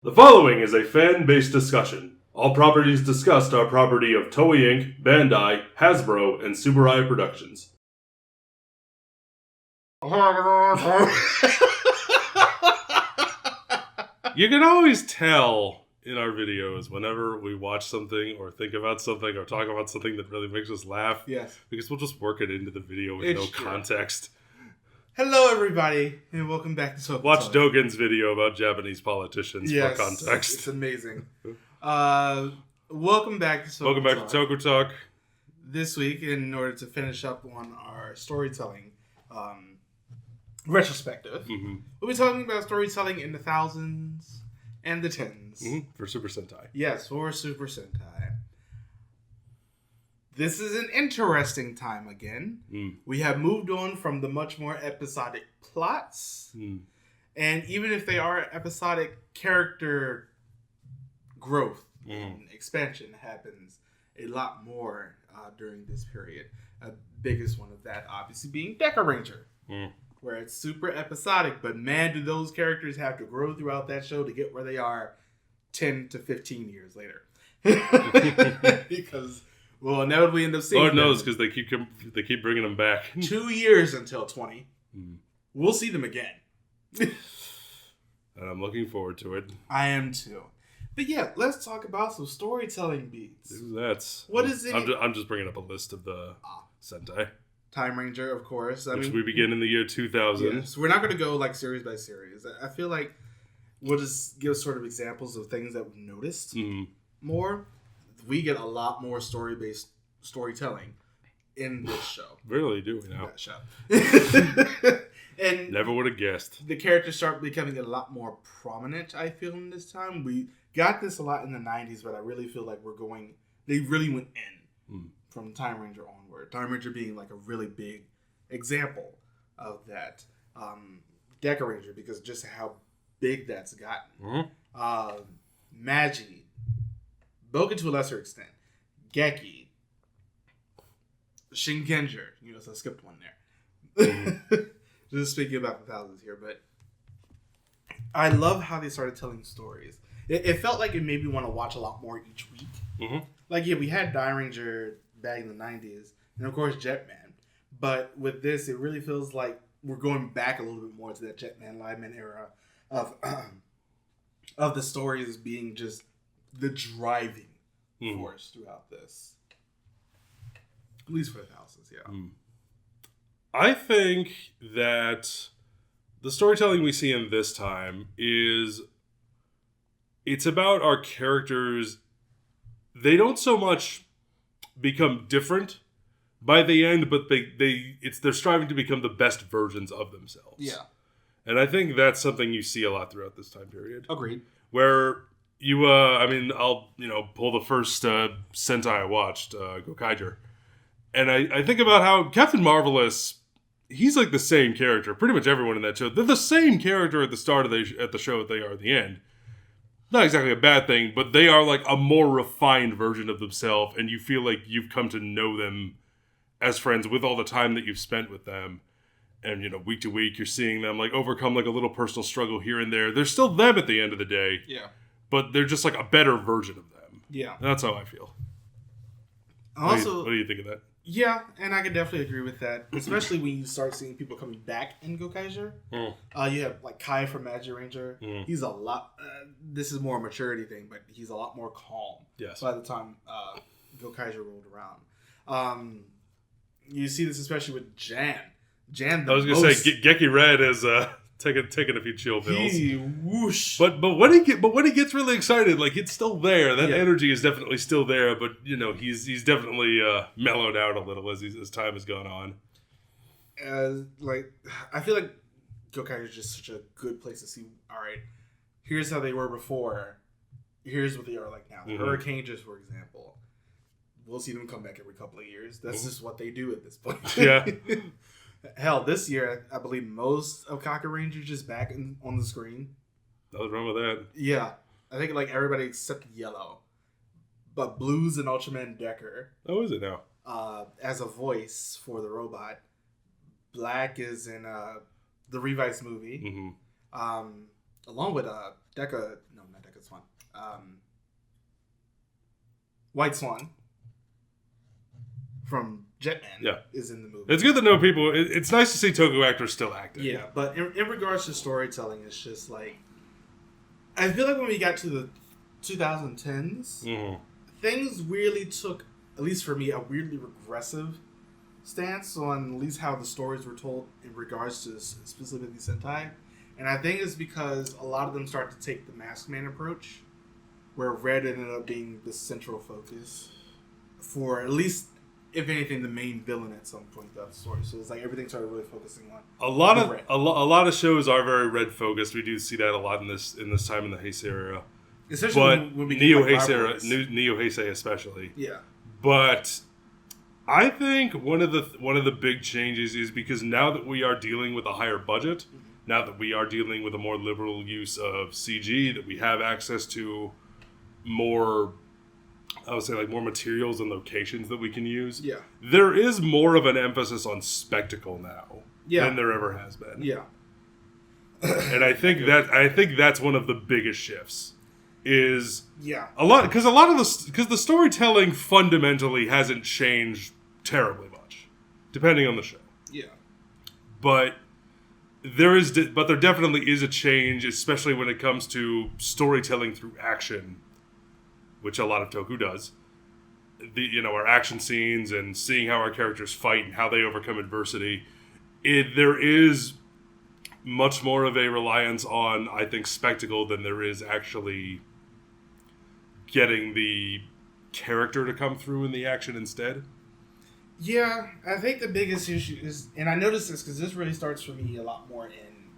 The following is a fan-based discussion. All properties discussed are property of Toei Inc., Bandai, Hasbro, and Subaru Productions. You can always tell in our videos whenever we watch something or think about something or talk about something that really makes us laugh. Yes. Because we'll just work it into the video with no context. Hello, everybody, and welcome back to Tokutalk. Watch Dogen's video about Japanese politicians for context. It's amazing. Welcome back to Tokutalk. Welcome back to Tokutalk. This week, in order to finish up on our storytelling retrospective, we'll be talking about storytelling in the thousands and the tens. For Super Sentai. Yes, for Super Sentai. This is an interesting time again. We have moved on from the much more episodic plots. And even if they are episodic, character growth and expansion happens a lot more during this period. A biggest one of that obviously being Deca Ranger. Where it's super episodic, but man, do those characters have to grow throughout that show to get where they are 10 to 15 years later. Because we'll inevitably end up seeing Lord knows, because they keep bringing them back. 2 years until 20. We'll see them again. And I'm looking forward to it. I am too. But yeah, let's talk about some storytelling beats. What is it? I'm just bringing up a list of the Sentai. Time Ranger, of course. Which we begin in the year 2000. Yeah, so we're not going to go like series by series. I feel like we'll just give sort of examples of things that we've noticed more. We get a lot more story-based storytelling in this show. Really do we now? That show. And never would have guessed. The characters start becoming a lot more prominent, I feel, in this time. We got this a lot in the 90s, but I really feel like they really went in from Time Ranger onward. Time Ranger being like a really big example of that. Deca Ranger, because just how big that's gotten. Magi. Boken to a lesser extent. Geki. Shinkenger. So I skipped one there. Just speaking about the thousands here, but I love how they started telling stories. It felt like it made me want to watch a lot more each week. Like, we had Die Ranger back in the 90s, and of course Jetman. But with this, it really feels like we're going back a little bit more to that Jetman, Liveman era of the stories being just the driving force throughout this. At least for the thousands, yeah. I think that the storytelling we see in this time it's about our characters. They don't so much become different by the end, but they're striving to become the best versions of themselves. Yeah. And I think that's something you see a lot throughout this time period. Agreed. Where I'll pull the first Sentai I watched, Gokaiger. And I think about how Captain Marvelous, he's like the same character. Pretty much everyone in that show. They're the same character at the start of the show that they are at the end. Not exactly a bad thing, but they are like a more refined version of themselves, and you feel like you've come to know them as friends with all the time that you've spent with them. And, week to week, you're seeing them like overcome like a little personal struggle here and there. They're still them at the end of the day. Yeah. But they're just like a better version of them. Yeah. That's how I feel. Also, what do you think of that? Yeah, and I can definitely agree with that. Especially when you start seeing people coming back in Gokaiger. You have like Kai from Magi Ranger. He's a lot... this is more a maturity thing, but he's a lot more calm. Yes. By the time Gokaiger rolled around. You see this especially with Jan. I was going to say, Geki Red is... Taking a few chill pills. Whoosh. But when he gets really excited, like, it's still there. That energy is definitely still there. But he's definitely mellowed out a little as time has gone on. I feel like Gokaiger is just such a good place to see. All right, here's how they were before. Here's what they are like now. The Hurricane, just for example, we'll see them come back every couple of years. That's just what they do at this point. Yeah. Hell, this year, I believe most of Kaku Rangers just back on the screen. Nothing wrong with that. Yeah. I think like everybody except Yellow. But Blue's an Ultraman Decker. Oh, is it now? As a voice for the robot. Black is in the Revice movie. Along with White Swan from Jetman is in the movie. It's good to know people. It's nice to see Toku actors still acting. Yeah, but in regards to storytelling, it's just like I feel like when we got to the 2010s, things really took, at least for me, a weirdly regressive stance on at least how the stories were told in regards to specifically Sentai. And I think it's because a lot of them start to take the Masked Man approach, where Red ended up being the central focus for at least, if anything, the main villain at some point of the story. So it's like everything started really focusing on a lot of shows are very Red focused. We do see that a lot in this time in the Heisei era, especially when we Neo Heisei especially. Yeah, but I think one of the big changes is because now that we are dealing with a higher budget, now that we are dealing with a more liberal use of CG, that we have access to more, I would say, like more materials and locations that we can use. Yeah, there is more of an emphasis on spectacle now than there ever has been. Yeah, and I think that's one of the biggest shifts. Is a lot because the storytelling fundamentally hasn't changed terribly much, depending on the show. Yeah, but there definitely is a change, especially when it comes to storytelling through action, which a lot of Toku does. Our action scenes and seeing how our characters fight and how they overcome adversity. There is much more of a reliance on, I think, spectacle than there is actually getting the character to come through in the action instead. Yeah, I think the biggest issue is, and I noticed this because this really starts for me a lot more in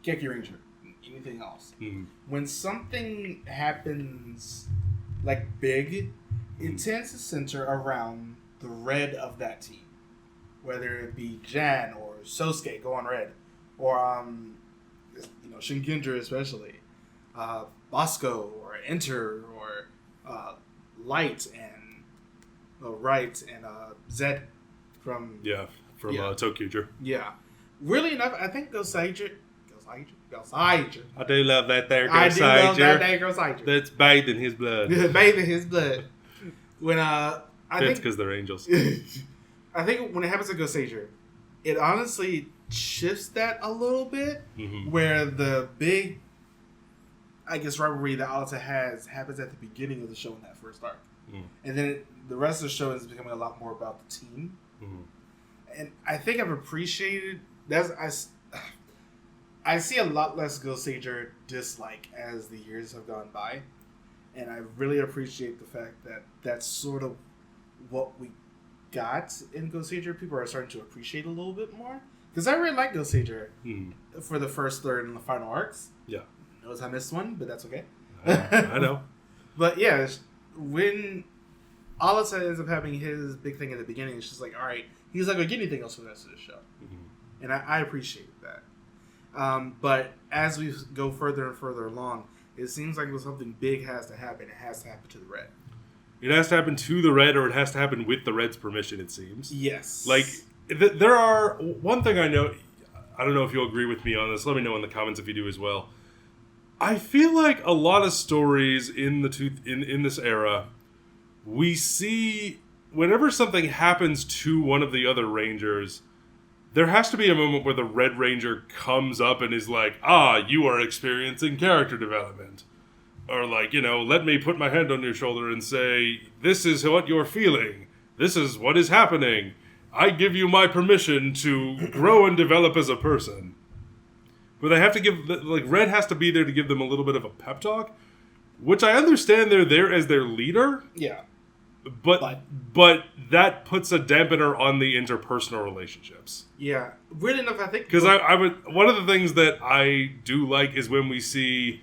Keki Ranger than anything else. When something happens like big, it tends to center around the Red of that team, whether it be Jan or Sosuke go on Red, or Shingendra especially, Bosco or Enter or Light and Zed from Tokuger. Yeah, really enough, I think Goseiger. I do love that there Goseiger. That's bathed in his blood. Bathed in his blood. When I think because they're angels. I think when it happens to Goseiger, it honestly shifts that a little bit, where the big, I guess, rivalry that Alta has happens at the beginning of the show in that first arc. And then the rest of the show is becoming a lot more about the team. And I think I've appreciated I see a lot less Goseiger dislike as the years have gone by. And I really appreciate the fact that that's sort of what we got in Goseiger. People are starting to appreciate a little bit more. Because I really like Goseiger for the first third and the final arcs. Yeah. Notice I missed one, but that's okay. I know. But yeah, when Alata ends up having his big thing at the beginning, it's just like, all right, he's not going to get anything else for the rest of the show. And I appreciate that. But as we go further and further along, it seems like when something big has to happen, it has to happen to the Red. It has to happen to the Red, or it has to happen with the Red's permission, it seems. Yes. Like, there are... One thing I know... I don't know if you'll agree with me on this. Let me know in the comments if you do as well. I feel like a lot of stories in this era, we see... Whenever something happens to one of the other Rangers, there has to be a moment where the Red Ranger comes up and is like, you are experiencing character development. Or like, let me put my hand on your shoulder and say, this is what you're feeling. This is what is happening. I give you my permission to grow and develop as a person. But they have to give, Red has to be there to give them a little bit of a pep talk, which I understand they're there as their leader. Yeah. But that puts a dampener on the interpersonal relationships. Yeah. Weird enough, I think... Because one of the things that I do like is when we see,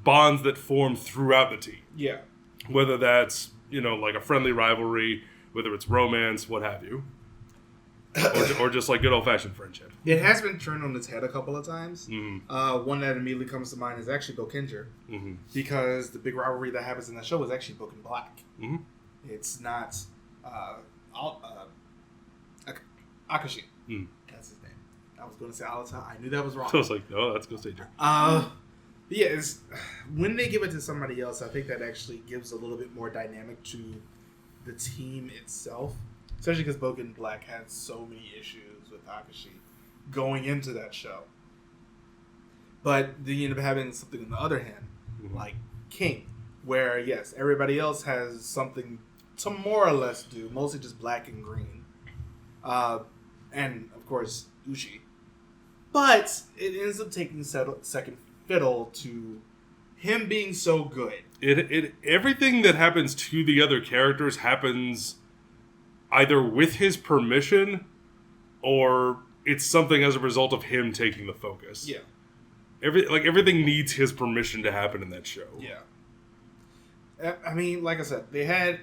bonds that form throughout the team. Yeah. Whether that's, like a friendly rivalry, whether it's romance, what have you. or just like good old-fashioned friendship. It has been turned on its head a couple of times. One that immediately comes to mind is actually Bokenger. Because the big rivalry that happens in that show is actually Boken Black. It's not Akashi. That's his name. I was going to say Alata. I knew that was wrong. So I was like, no, that's Goseiger. Yeah, when they give it to somebody else, I think that actually gives a little bit more dynamic to the team itself. Especially because Boken Black had so many issues with Takashi going into that show. But then you end up having something on the other hand, like King, where, yes, everybody else has something to more or less do, mostly just black and green. And, of course, Uchi. But it ends up taking second fiddle to him being so good. Everything that happens to the other characters happens either with his permission or it's something as a result of him taking the focus. Yeah. Everything needs his permission to happen in that show. Yeah. I mean, like I said, they had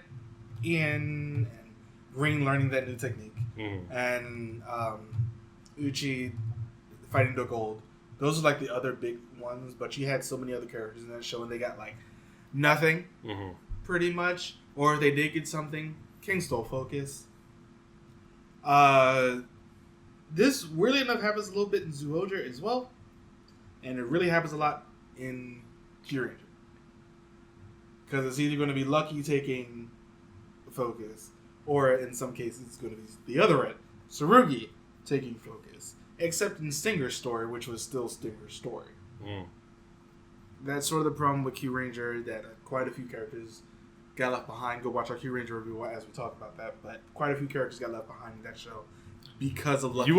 Ian and Green learning that new technique. And Uchi fighting the gold. Those are like the other big ones, but you had so many other characters in that show and they got like nothing, pretty much. Or if they did get something, King stole focus. This weirdly enough happens a little bit in Zyuohger as well. And it really happens a lot in Kyuranger. Because it's either going to be Lucky taking focus, or in some cases it's going to be the other end, Tsurugi taking focus. Except in Stinger's story, which was still Stinger's story. That's sort of the problem with Kyuranger, that quite a few characters got left behind. Go watch our Kyuranger review as we talk about that. But quite a few characters got left behind in that show because of Lucky.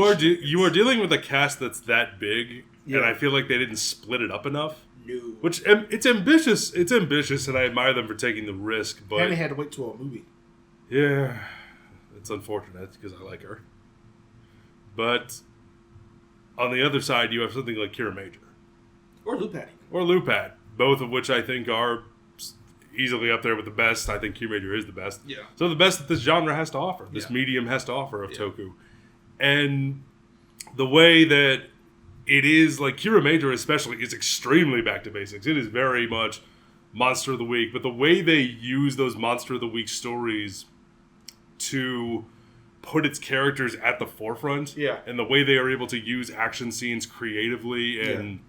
You are dealing with a cast that's that big, yeah. And I feel like they didn't split it up enough. No. Which, it's ambitious. It's ambitious, and I admire them for taking the risk. But and they had to wait to a movie. Yeah, it's unfortunate because I like her. But on the other side, you have something like Kira Major. Or Lupat. Or Lupat. Both of which I think are easily up there with the best. I think Kira Major is the best. Yeah. So the best that this genre has to offer. This medium has to offer of Toku. And the way that it is, like Kira Major especially, is extremely back to basics. It is very much Monster of the Week. But the way they use those Monster of the Week stories to put its characters at the forefront, and the way they are able to use action scenes creatively and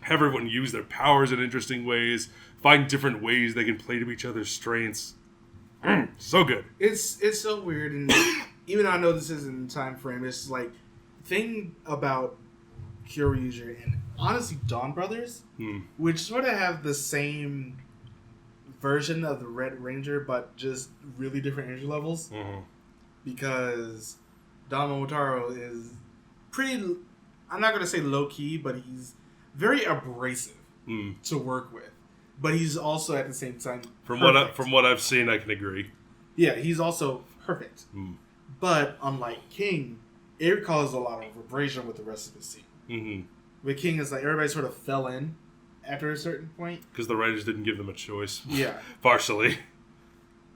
have everyone use their powers in interesting ways, find different ways they can play to each other's strengths. So good. It's so weird, and even though I know this isn't the time frame, it's like thing about Kyoryuger and honestly Dawn Brothers, which sort of have the same version of the Red Ranger, but just really different energy levels. Because Don Momotaro is pretty, I'm not going to say low-key, but he's very abrasive to work with. But he's also, at the same time, From what I've seen, I can agree. Yeah, he's also perfect. But, unlike King, it causes a lot of abrasion with the rest of his team. With King, it's like everybody sort of fell in after a certain point. Because the writers didn't give them a choice. Yeah. Partially.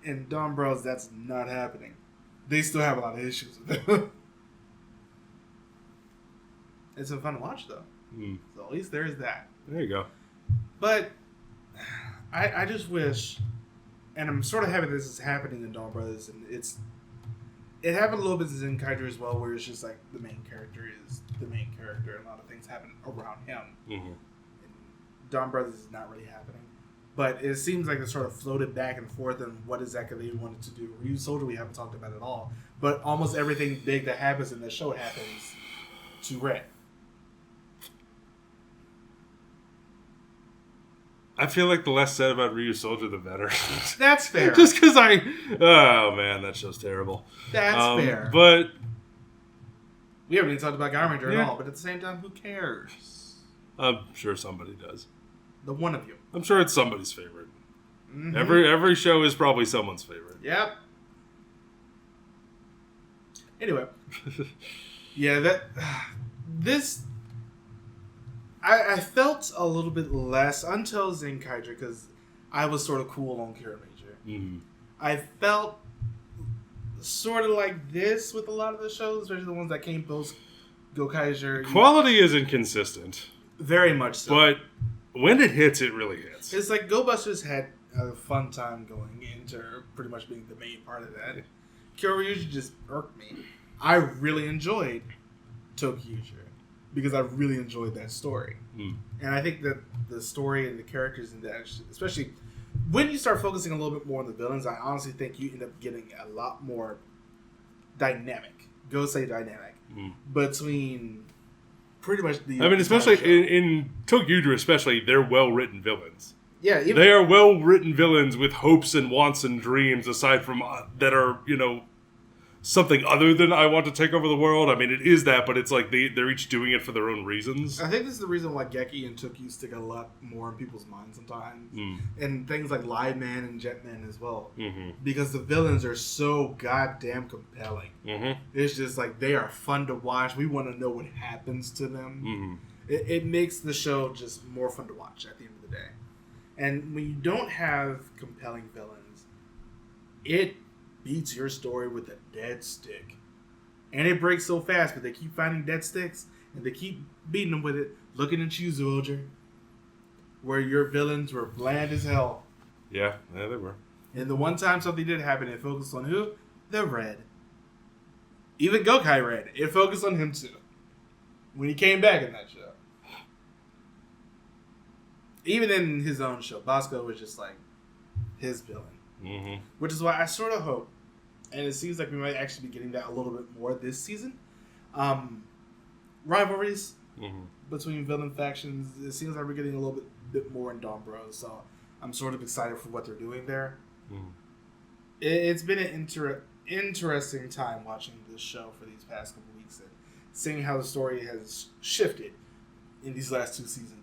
And Dawn Bros, that's not happening. They still have a lot of issues with it. It's been fun to watch, though. So at least there's that. There you go. But I just wish, and I'm sort of happy this is happening in Dawn Brothers, and it happened a little bit in Kaiser as well, where it's just like the main character is the main character, and a lot of things happen around him. And Dawn Brothers is not really happening. But it seems like it sort of floated back and forth on what exactly they wanted to do. Ryu Soldier we haven't talked about at all. But almost everything big that happens in the show happens to Red. I feel like the less said about Ryu Soldier, the better. That's fair. Just because oh man, that show's terrible. That's fair. But we haven't even talked about Guy Ranger at all. But at the same time, who cares? I'm sure somebody does. The one of you. I'm sure it's somebody's favorite. Every show is probably someone's favorite. Yep. Anyway. Yeah, I felt a little bit less until Zenkaiger, because I was sort of cool on Kira Major. I felt sort of like this with a lot of the shows, especially the ones that came post Gokaiger. Quality is inconsistent. Very much so. But when it hits, it really hits. It's like Go Busters had a fun time going into pretty much being the main part of that. Kyoryuger just irked me. I really enjoyed Tokuuger. because I really enjoyed that story. Mm. And I think that the story and the characters in that, especially when you start focusing a little bit more on the villains, I honestly think you end up getting a lot more dynamic. Go say dynamic. Between pretty much the... I mean, especially in Tokutalk, especially, they're well-written villains. Yeah, they are well-written villains with hopes and wants and dreams, aside from that are, something other than I want to take over the world. I mean, it is that, but it's like they're each doing it for their own reasons. I think this is the reason why Geki and Toku stick a lot more in people's minds sometimes. And things like Live Man and Jetman as well. Mm-hmm. Because the villains are so goddamn compelling. Mm-hmm. It's just like, they are fun to watch. We want to know what happens to them. Mm-hmm. It makes the show just more fun to watch at the end of the day. And when you don't have compelling villains, it beats your story with a dead stick. And it breaks so fast, but they keep finding dead sticks, and they keep beating them with it. Looking at you, Zolger, where your villains were bland as hell. Yeah, they were. And the one time something did happen, it focused on who? The Red. Even Gokai Red. It focused on him too. When he came back in that show. Even in his own show, Bosco was just like his villain. Mm-hmm. Which is why I sort of hope, and it seems like we might actually be getting that a little bit more this season. Rivalries between villain factions. It seems like we're getting a little bit more in Dawn Bros. So I'm sort of excited for what they're doing there. Mm. It's been an interesting time watching this show for these past couple weeks and seeing how the story has shifted in these last 2 seasons.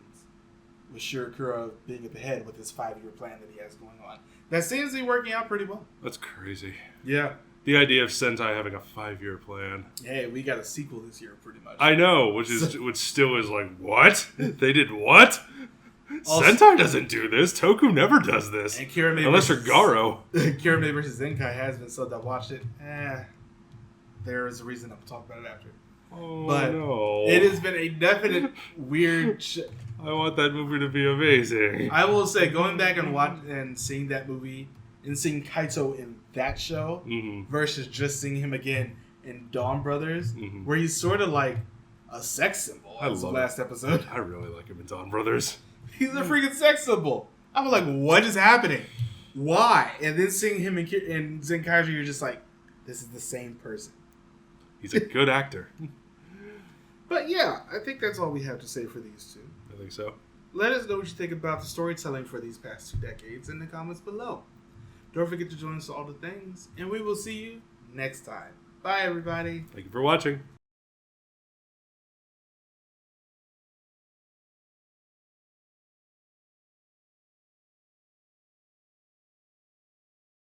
With Shirakura being at the head with his 5-year plan that he has going on. That seems to be working out pretty well. That's crazy. Yeah. The idea of Sentai having a 5-year plan. Hey, we got a sequel this year, pretty much. I know, which still is like, what? They did what? Also, Sentai doesn't do this. Toku never does this. And Kirame unless you're Garo. Kirame vs. Zenkai has been so that watched it. There is a reason I'll talk about it after. Oh, but no. It has been a definite weird... I want that movie to be amazing. I will say, going back and seeing that movie and seeing Kaito in that show versus just seeing him again in Dawn Brothers, where he's sort of like a sex symbol as the last episode. I really like him in Dawn Brothers. He's a freaking sex symbol. I was like, what is happening? Why? And then seeing him in Zenkaiju, you're just like, this is the same person. He's a good actor. But yeah, I think that's all we have to say for these two. I think so. Let us know what you think about the storytelling for these past 2 decades in the comments below. Don't forget to join us on all the things, and we will see you next time. Bye, everybody. Thank you for watching.